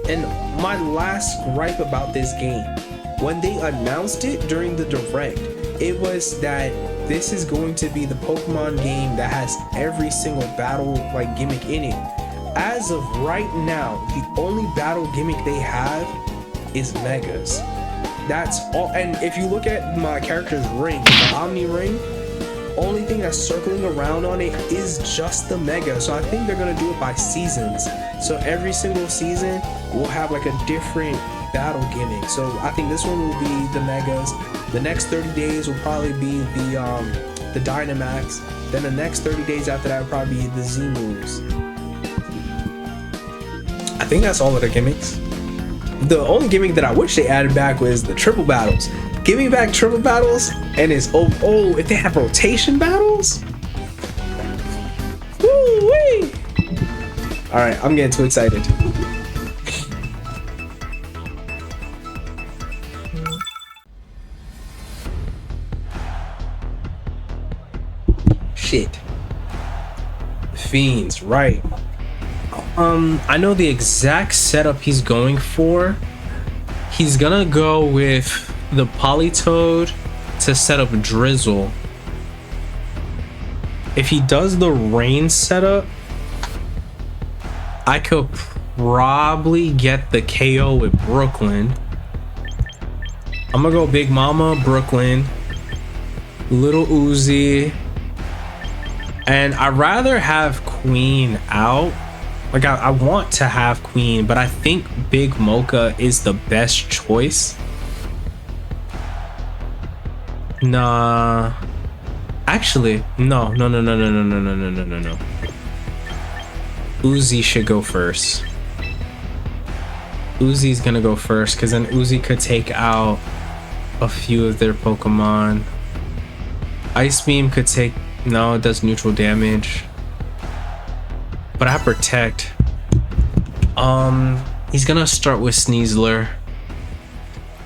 And my last gripe about this game, when they announced it during the direct, it was that this is going to be the Pokemon game that has every single battle like gimmick in it. As of right now, the only battle gimmick they have is Megas. That's all. And if you look at my character's ring, the Omni ring, only thing that's circling around on it is just the Mega. So I think they're gonna do it by seasons. So every single season will have like a different battle gimmick. So I think this one will be the Megas. The next 30 days will probably be the Dynamax. Then the next 30 days after that will probably be the Z moves. I think that's all of the gimmicks. The only gimmick that I wish they added back was the triple battles. Give me back triple battles, and it's if they have rotation battles. Woo-wee! All right, I'm getting too excited. Shit. Fiends, right? I know the exact setup he's going for. He's gonna go with the Politoed to set up Drizzle. If he does the rain setup, I could probably get the KO with Brooklyn. I'm gonna go Big Mama, Brooklyn, Little Uzi, and I'd rather have Queen out. Like I want to have Queen, but I think Big Mocha is the best choice. Nah, actually, no. Uzi should go first. Uzi's gonna go first because then Uzi could take out a few of their Pokemon. Ice Beam could take, no, it does neutral damage. But I have Protect. He's gonna start with Sneasler.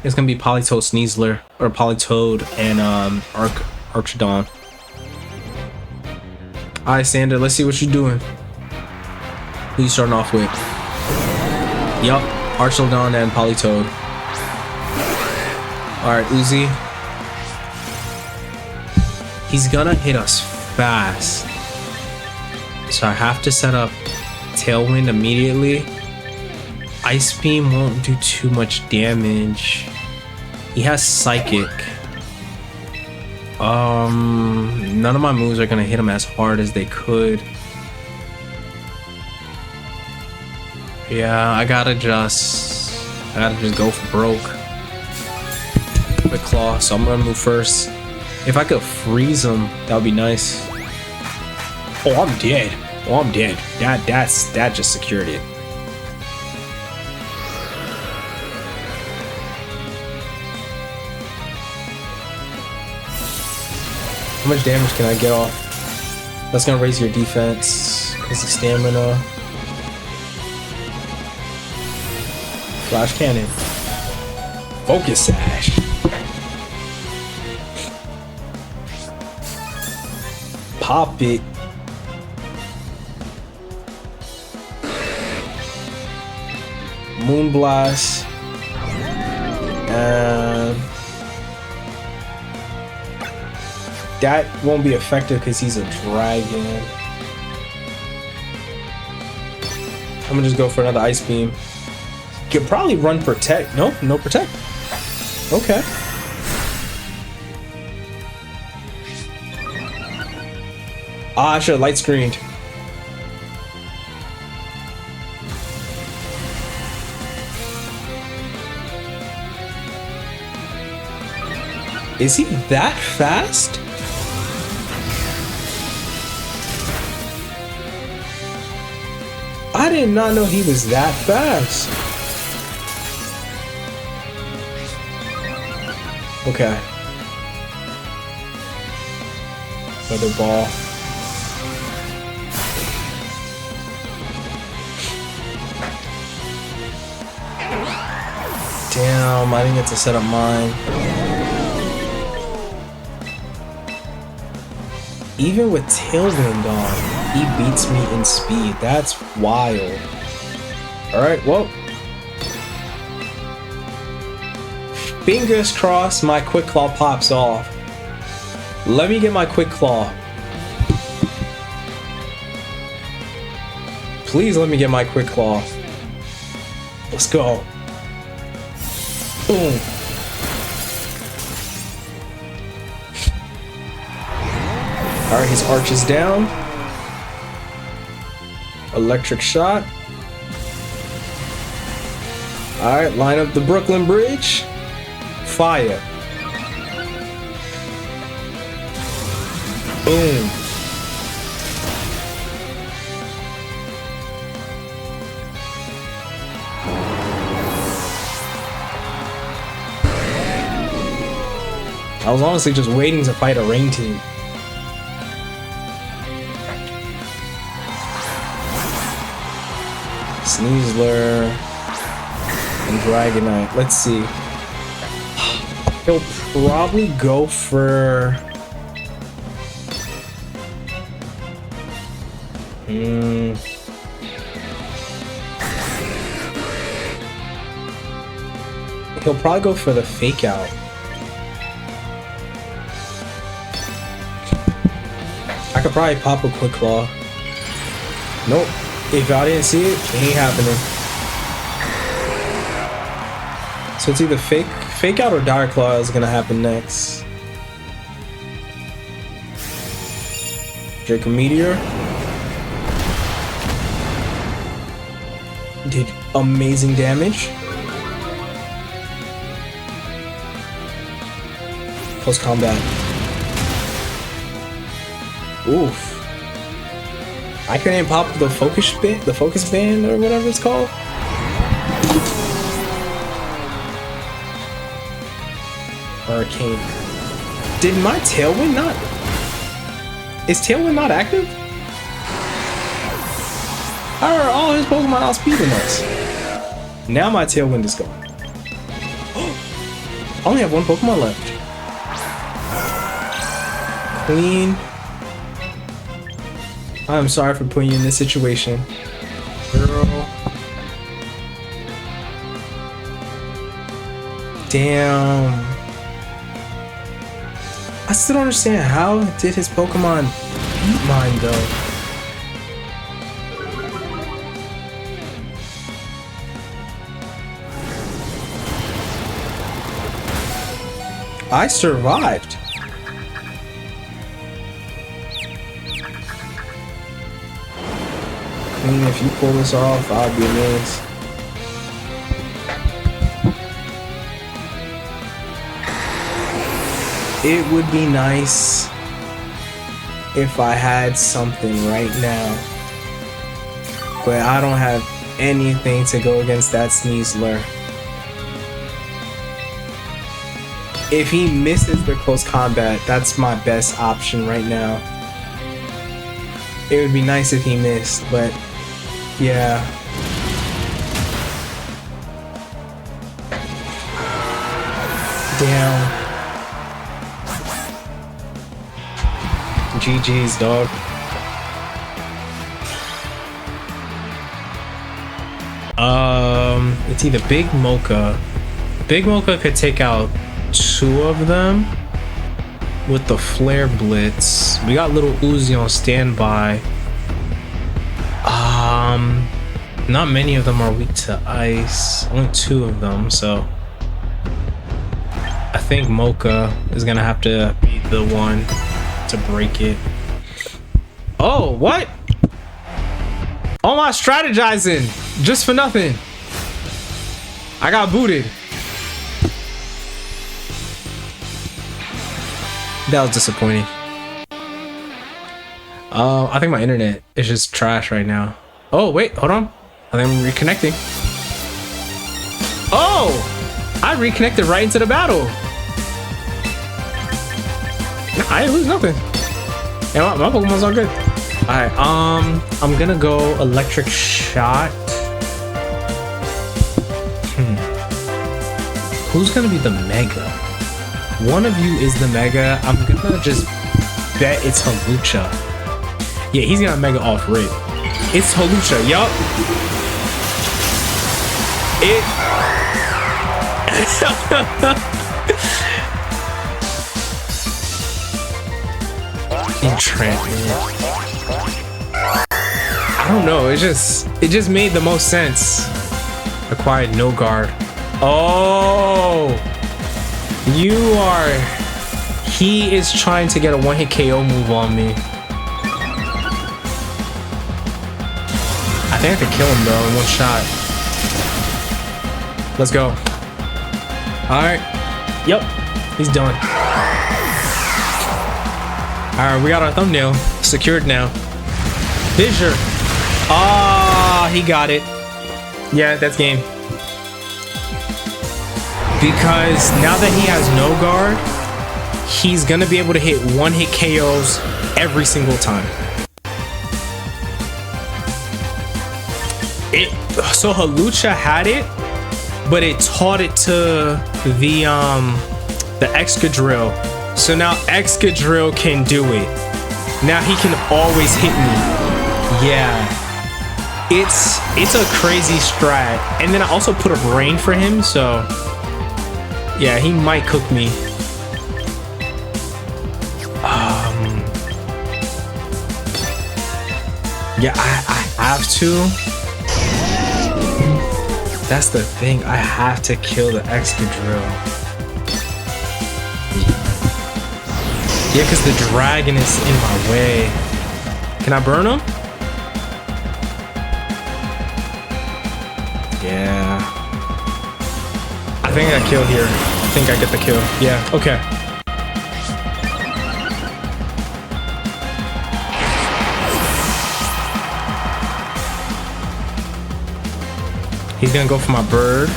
It's gonna be Politoed, Sneasler, or Politoed and Archaludon. Alright, Sander, let's see what you're doing. Who you starting off with? Yup, Archaludon and Politoed. Alright, Uzi. He's gonna hit us fast. So I have to set up Tailwind immediately. Ice Beam won't do too much damage. He has Psychic. None of my moves are gonna hit him as hard as they could. Yeah, I gotta just go for broke. Quick Claw, so I'm gonna move first. If I could freeze him, that would be nice. Oh, I'm dead. Oh, I'm dead. That just secured it. How much damage can I get off? That's gonna raise your defense. Because of stamina. Flash Cannon. Focus Sash. Pop it. Moonblast. And that won't be effective because he's a dragon. I'm gonna just go for another Ice Beam. Could probably run Protect. Nope, no Protect. Okay. Ah, I should have light screened. Is he that fast? I did not know he was that fast. Okay. Feather Ball. Damn, I didn't get to set up mine. Even with Tailwind on, he beats me in speed. That's wild. Alright, well, Fingers crossed my Quick Claw pops off. Let me get my Quick Claw. Please let me get my Quick Claw. Let's go. Boom. Alright, his arch is down. Electric shot. Alright, line up the Brooklyn Bridge. Fire. Boom. I was honestly just waiting to fight a rain team. Sneasler and Dragonite. Let's see. He'll probably go for... He'll probably go for the Fake Out. I could probably pop a Quick Claw. Nope. If y'all didn't see it, it ain't happening. So it's either Fake Out or Dire Claw is gonna happen next. Draco Meteor. Did amazing damage. Close combat. Oof. I couldn't pop the focus band or whatever it's called. Arcane. Did my Tailwind not? Is Tailwind not active? How are all his Pokemon outspeeding us? Now my Tailwind is gone. I only have one Pokemon left. Queen. I'm sorry for putting you in this situation. Girl. Damn. I still don't understand how did his Pokemon beat mine though. I survived. I mean, if you pull this off, I'll be amazed. It would be nice if I had something right now, but I don't have anything to go against that Sneasler. If he misses the close combat, that's my best option right now. It would be nice if he missed, but yeah. Damn. GG's, dog. It's either Big Mocha. Big Mocha could take out 2 of them with the Flare Blitz. We got Little Uzi on standby. Not many of them are weak to ice. Only 2 of them, so I think Mocha is gonna have to be the one to break it. Oh, what? All my strategizing just for nothing. I got booted. That was disappointing. I think my internet is just trash right now. Oh, wait, hold on. I think I'm reconnecting. Oh! I reconnected right into the battle. I didn't lose nothing. Yeah, my Pokemon's all good. Alright, I'm gonna go Electric Shot. Who's gonna be the Mega? One of you is the Mega. I'm gonna just bet it's Hawlucha. Yeah, he's gonna Mega off rip. It's Hawlucha, yup. Entrapment. I don't know. It just made the most sense. Acquired no guard. Oh, he is trying to get a one-hit KO move on me. I think I could kill him though in one shot. Let's go. All right. Yep, he's done. All right, we got our thumbnail secured now. Fissure. Ah, he got it. Yeah, that's game. Because now that he has no guard, he's gonna be able to hit one-hit KOs every single time. So Hawlucha had it, but it taught it to the Excadrill. So now Excadrill can do it. Now he can always hit me. Yeah. It's a crazy strat. And then I also put up rain for him, so yeah, he might cook me. Yeah, I have to. That's the thing. I have to kill the Excadrill. Yeah, because the dragon is in my way. Can I burn him? Yeah. I think I kill here. I think I get the kill. Yeah, okay. He's gonna go for my bird.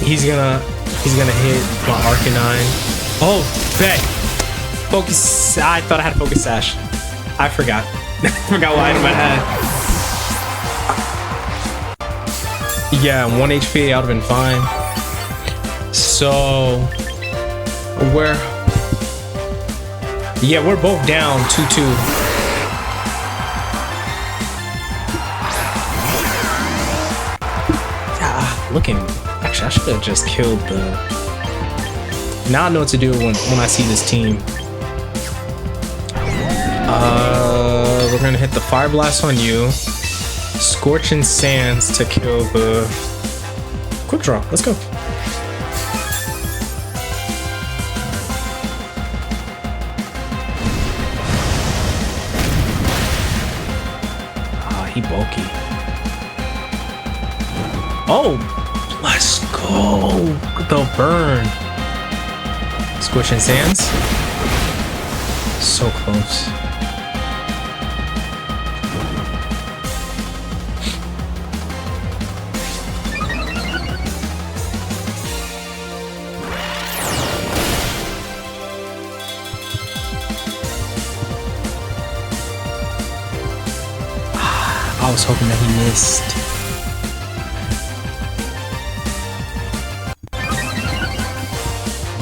He's gonna hit my Arcanine. Oh, bet. Focus. I thought I had Focus Sash. I forgot. I forgot what item I had. Yeah, 1 HP. I would have been fine. So yeah, we're both down 2-2. Yeah, looking. Actually, I should have just killed the. Now I know what to do when I see this team. We're gonna hit the Fire Blast on you. Scorching Sands to kill the Quick Draw. Let's go. He bulky. Oh, let's go. The burn. Squishing Sands. So close. I was hoping that he missed.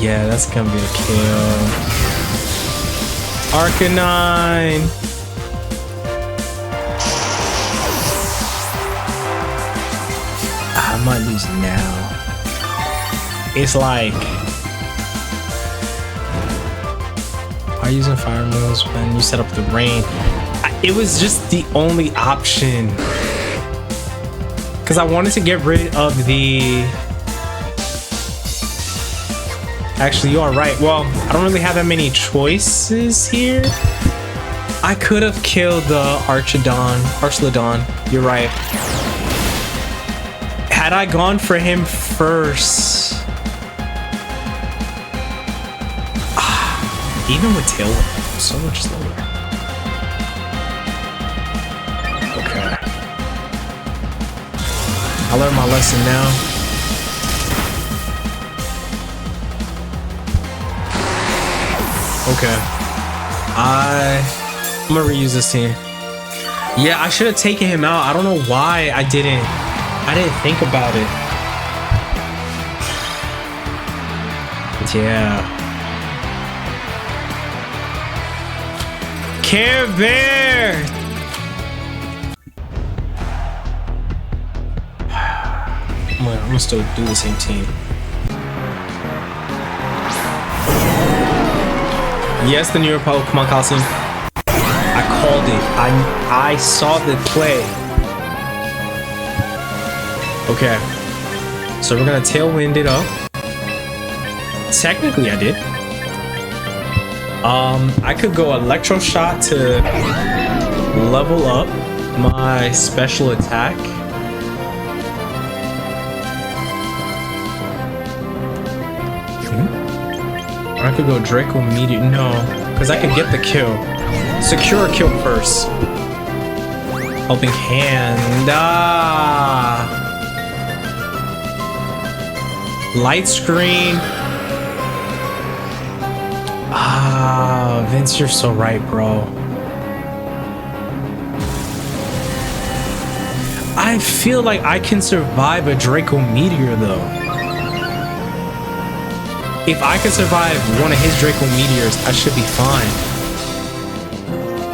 Yeah, that's gonna be a kill. Arcanine. I might lose now. It's like, are you using fire moves when you set up the rain? It was just the only option because I wanted to get rid of the. Actually, you are right. Well, I don't really have that many choices here. I could have killed the Archaludon. You're right. Had I gone for him first, even with Tailwind, so much slower. I learned my lesson now. Okay. I'm gonna reuse this team. Yeah, I should have taken him out. I don't know why I didn't think about it. Yeah. Care Bear! gonna still do the same team. Yes, the New Pokemon Coliseum. I called it. I saw the play. Okay. So we're gonna tailwind it up. Technically, I did. I could go Electro Shot to level up my special attack. Or I could go Draco Meteor. No, because I could get the kill. Secure a kill first. Helping Hand. Light Screen. Vince, you're so right, bro. I feel like I can survive a Draco Meteor, though. If I can survive one of his Draco Meteors, I should be fine.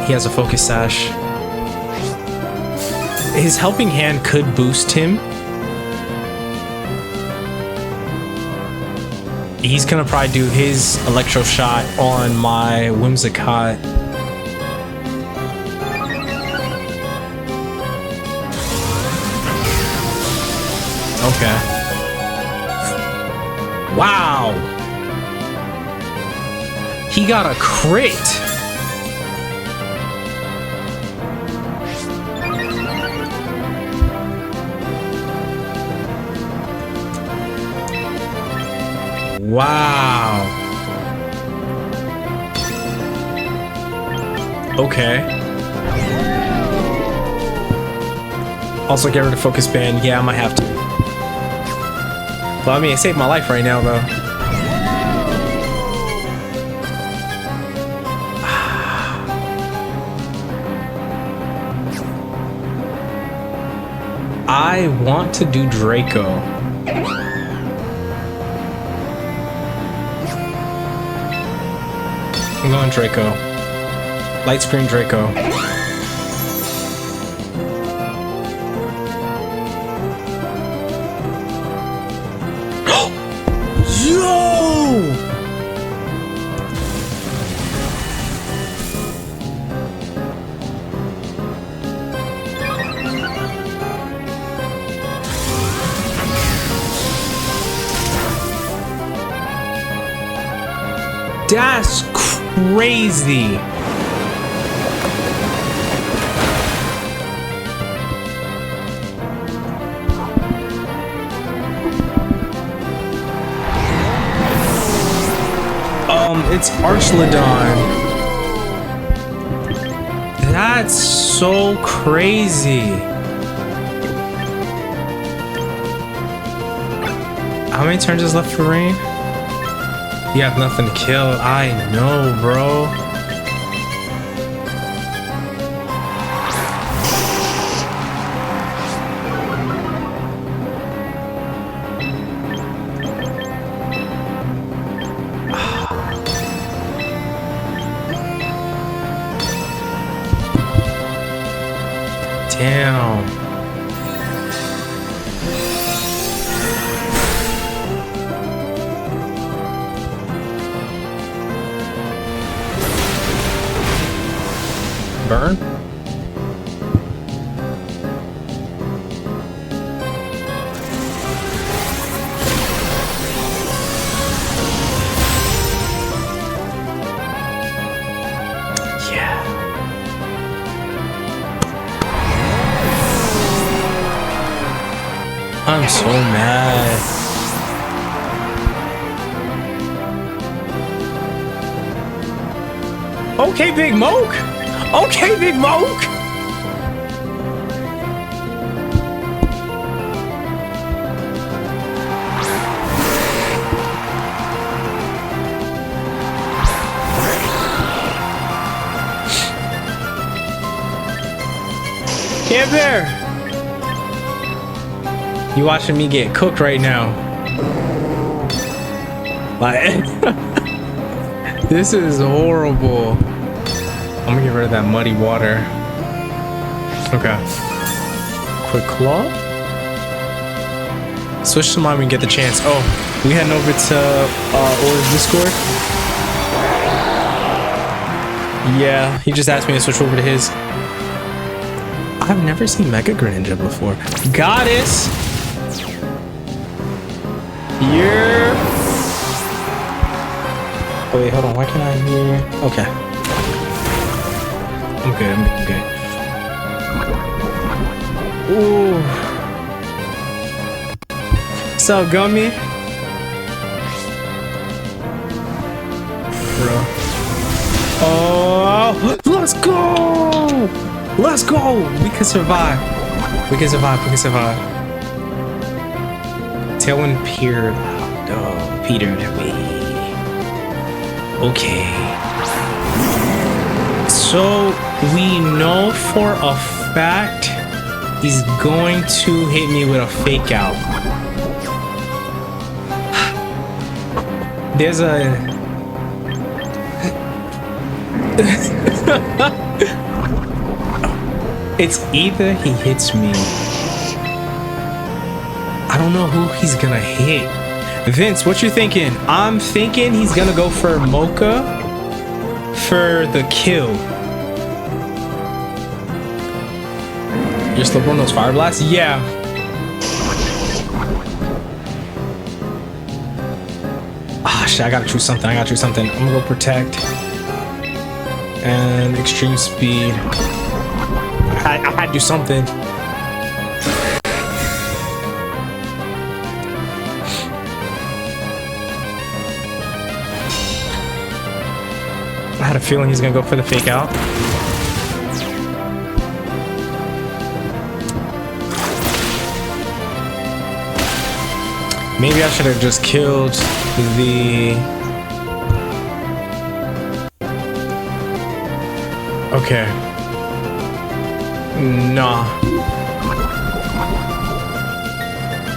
He has a Focus Sash. His Helping Hand could boost him. He's gonna probably do his Electro Shot on my Whimsicott. Okay. Wow. He got a crit. Wow. Okay. Also get rid of Focus Band. Yeah, I might have to. Well, I mean, it saved my life right now, though. I want to do Draco. I'm going Draco. Light Screen Draco. Yo! That's crazy. It's Archaludon. That's so crazy. How many turns is left for Rain? You have nothing to kill. I know, bro. Damn. Burn? Yeah. I'm so mad. Okay, Big Moke. Okay, Big Moke. Care Bear. You watching me get cooked right now. Like, this is horrible. I'm gonna get rid of that muddy water. Okay. Quick Claw. Switch to mine when we get the chance. Oh, we heading over to Aura's Discord. Yeah, he just asked me to switch over to his. I've never seen Mega Greninja before. Goddess! Yeah! Oh wait, hold on, why can't I hear? Okay. I'm good, I'm good. Ooh. What's up, Gummy? Bro. Oh, let's go! Let's go! We can survive. We can survive. We can survive. Tailwind peered. Oh, petered at me. Okay. So we know for a fact he's going to hit me with a fake out. There's a it's either he hits me. I don't know who he's gonna hit. Vince, what you thinking? I'm thinking he's gonna go for Mocha for the kill. You're still on those fire blasts? Yeah. Ah, shit, I gotta choose something. I'm gonna go protect. And extreme speed. I had to do something. I had a feeling he's gonna go for the fake out. Maybe I should have just killed the... Okay. Nah.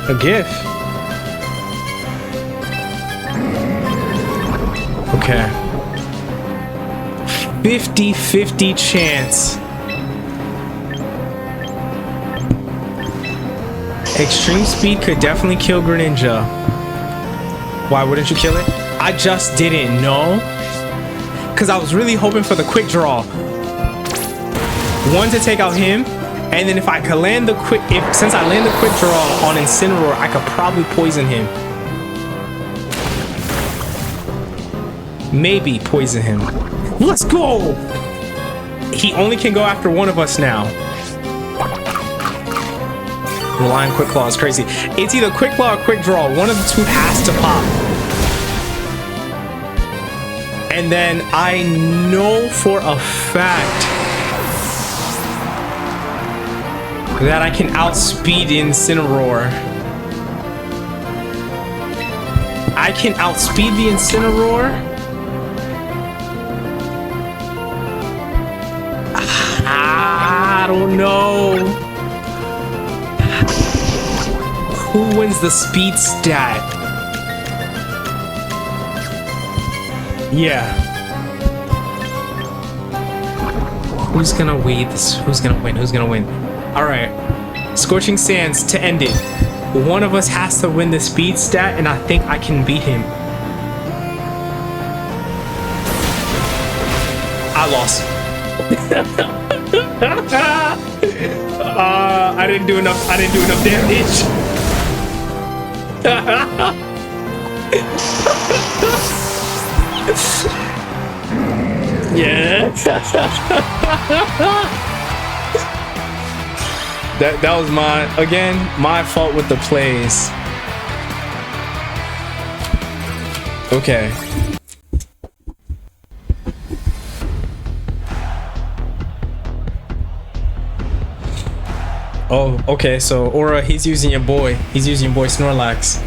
A GIF. Okay. 50-50 chance. Extreme speed could definitely kill Greninja. Why wouldn't you kill it? I just didn't know. Because I was really hoping for the quick draw. One to take out him, and then if I could land the quick, since I land the quick draw on Incineroar, I could probably poison him. Maybe poison him. Let's go! He only can go after one of us now. Relying Quick Claw is crazy. It's either Quick Claw or Quick Draw. One of the two has to pop. And then I know for a fact that I can outspeed Incineroar. I can outspeed the Incineroar. I don't know. Who wins the speed stat? Yeah. Who's gonna win this? Who's gonna win? Who's gonna win? All right. Scorching Sands to end it. One of us has to win the speed stat, and I think I can beat him. I lost. I didn't do enough damage. Yeah. That was my fault with the plays. Okay. Oh, okay, so Aura, he's using your boy. He's using your boy Snorlax.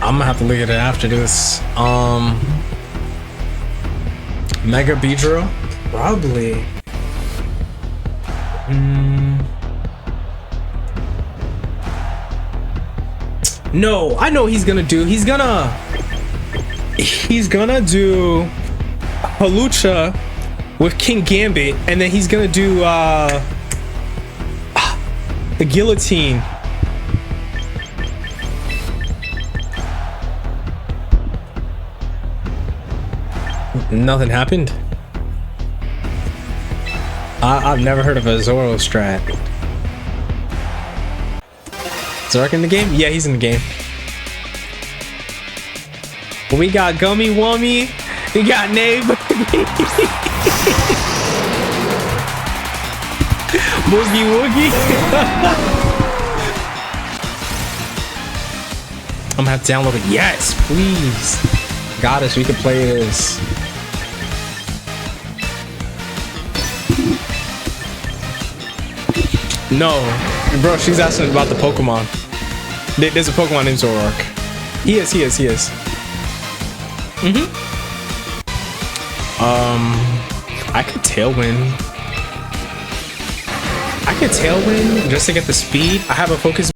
I'm gonna have to look at it after this. Mega Beedrill? Probably. No, I know what he's gonna do. He's gonna do Halucha with King Gambit, and then he's gonna do The guillotine. Nothing happened. I've never heard of a Zoro strat. Is Zark in the game? Yeah, he's in the game. We got Gummy Wummy. We got Nave. Boogie Woogie. I'm gonna have to download it. Yes, please. Got us. We can play this. No, bro. She's asking about the Pokemon. There's a Pokemon named Zoroark. He is. I could Tailwind. Just to get the speed. I have a Focus